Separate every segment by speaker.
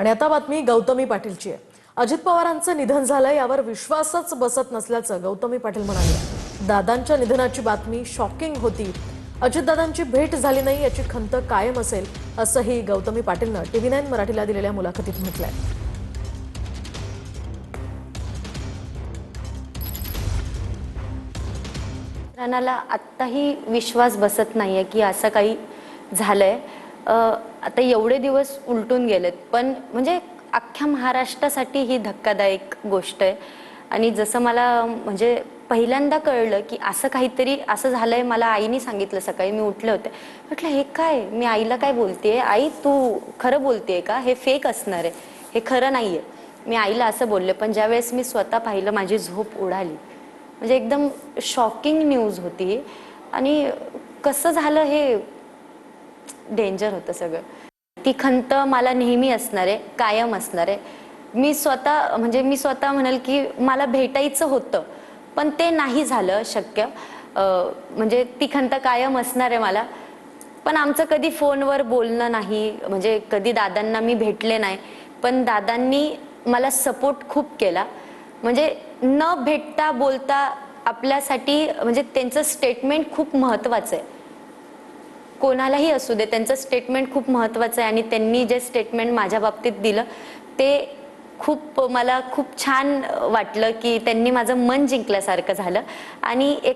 Speaker 1: आणि आता बातमी गौतमी पाटीलची आहे। अजित पवारांचं निधन झालं यावर विश्वासच बसत नसल्याचं गौतमी पाटील म्हणाले। दादांच्या निधनाची बातमी शॉकिंग होती। अजितदादांची भेट झाली नाही याची खंत कायम असेल असंही गौतमी पाटीलनं TV9 मराठीला दिलेल्या मुलाखतीत म्हटलंय।
Speaker 2: राणाला आत्ताही विश्वास बसत नाहीये की असं काही झालंय। आता एवढे दिवस उलटून गेलेत, पण म्हणजे अख्ख्या महाराष्ट्रासाठी ही धक्कादायक गोष्ट आहे। आणि जसं मला म्हणजे पहिल्यांदा कळलं की असं काहीतरी असं झालंय, मला आईने सांगितलं। सकाळी मी उठले होते, म्हटलं हे काय, मी आईला काय बोलतेय, आई तू खरं बोलतेय का, हे फेक असणार आहे, हे खरं नाहीये। मी आईला असं बोलले, पण ज्यावेळेस मी स्वतः पाहिलं माझी झोप उडाली। म्हणजे एकदम शॉकिंग न्यूज होती आणि कसं झालं हे डेंजर होतं सगळं। ती खंत मला नेहमी असणार आहे, कायम असणार आहे। मी स्वतः म्हणाल की मला भेटायचं होतं, पण ते नाही झालं शक्य। म्हणजे ती खंत कायम असणार आहे मला। पण आमचं कधी फोनवर बोलणं नाही, म्हणजे कधी दादांना मी भेटले नाही, पण दादांनी मला सपोर्ट खूप केला। म्हणजे न भेटता बोलता आपल्यासाठी म्हणजे त्यांचं स्टेटमेंट खूप महत्त्वाचं आहे। कोणालाही असू दे, त्यांचं स्टेटमेंट खूप महत्त्वाचं आहे आणि त्यांनी जे स्टेटमेंट माझ्या बाबतीत दिलं ते मला खूप छान वाटलं की त्यांनी माझं मन जिंकल्यासारखं झालं। आणि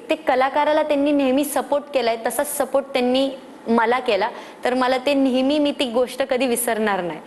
Speaker 2: ते कलाकाराला त्यांनी नेहमी सपोर्ट केलाय, तसाच सपोर्ट त्यांनी मला केला, तर मला ते नेहमी, मी ती गोष्ट कधी विसरणार नाही।